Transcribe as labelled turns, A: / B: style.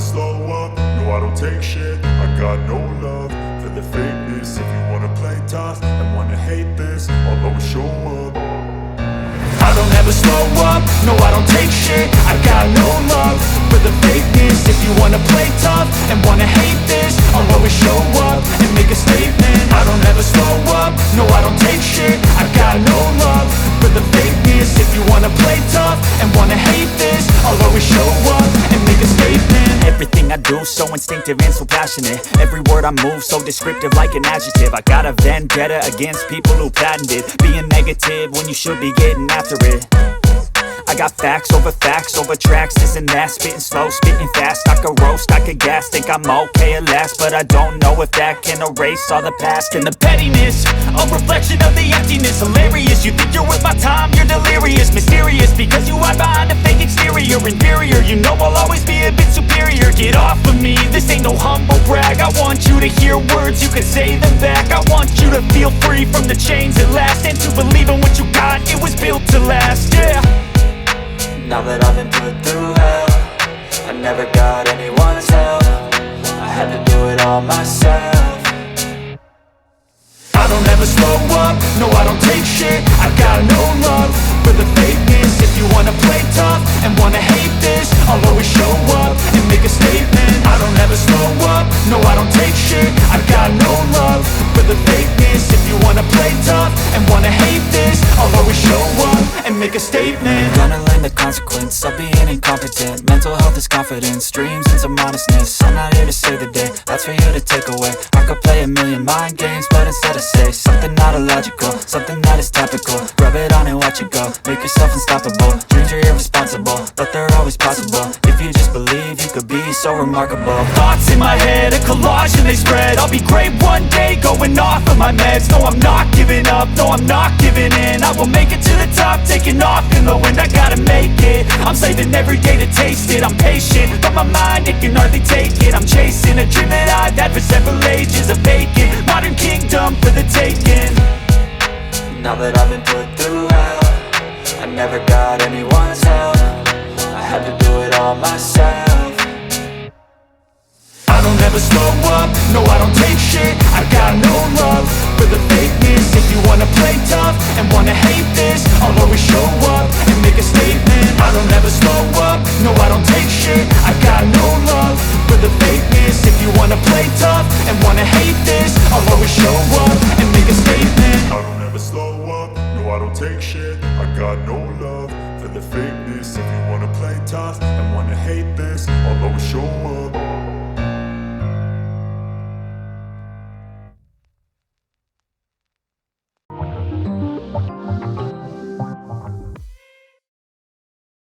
A: slow up, no I don't take shit. I got no love for the fakeness. If you wanna play tough and wanna hate this, I'll always show up. I don't ever slow up, no I don't take shit. I got no love for the fakeness. If you wanna play tough and wanna hate this, I'll always show up and make a statement. I don't ever slow up, no I don't take shit. I got no love for the fakeness. If you wanna play tough and wanna hate this, I'll always show up and make a statement.
B: Everything I do so instinctive and so passionate. Every word I move so descriptive like an adjective. I got a vendetta against people who patented being negative when you should be getting after it. I got facts over tracks, this and that. Spitting slow, spitting fast. I could roast, I could gas. Think I'm okay at last, but I don't know if that can erase all the past. And the pettiness, a reflection of the emptiness. Hilarious, you think you're worth my time, you're delirious. Mysterious, because you hide behind a fake exterior. Inferior, you know I'll always be a bit superior. Get off of me, this ain't no humble brag. I want you to hear words, you can say them back. I want you to feel free from the chains at last, and to believe in what you got, it was built to last, yeah.
C: Now that I've been put through hell, I never got anyone's help. I had to do it all myself.
A: I don't ever slow up, no I don't take shit. I got no love for the fakeness. If you wanna play tough and wanna hate this, I'll always show up and make a statement. I don't ever slow up, no I don't take shit. I got no love for the fakeness. If you wanna play tough and wanna hate this, I'll always show up and make a statement.
C: Gonna learn the consequence of being incompetent. Mental health is confidence, dreams and some honestness. I'm not here to save the day, that's for you to take away. I could play a million mind games, but instead I say something not illogical, something that is topical. Rub it on and watch it go, make yourself unstoppable. Dreams are irresponsible, but they're always possible. If you just believe, you could be so remarkable.
B: Thoughts in my head, a collage and they spread. I'll be great one day, going off of my meds. No, I'm not giving up, no, I'm not giving in. I will make it to the top, taking off in the wind. I gotta make it, I'm saving every day to taste it. I'm patient, but my mind, it can hardly take it. I'm chasing a dream that I've had for several ages. A vacant, modern kingdom for the taking.
C: Now that I've been put through hell, I never got anyone's help. I had to do it all myself.
A: I don't ever slow up, no I don't take shit. I got no love for the fakeness. If you wanna play tough and wanna hate this, I'll always show up and make a statement. I don't ever slow up, no I don't take shit. I got no love for the fakeness. If you wanna play tough and wanna hate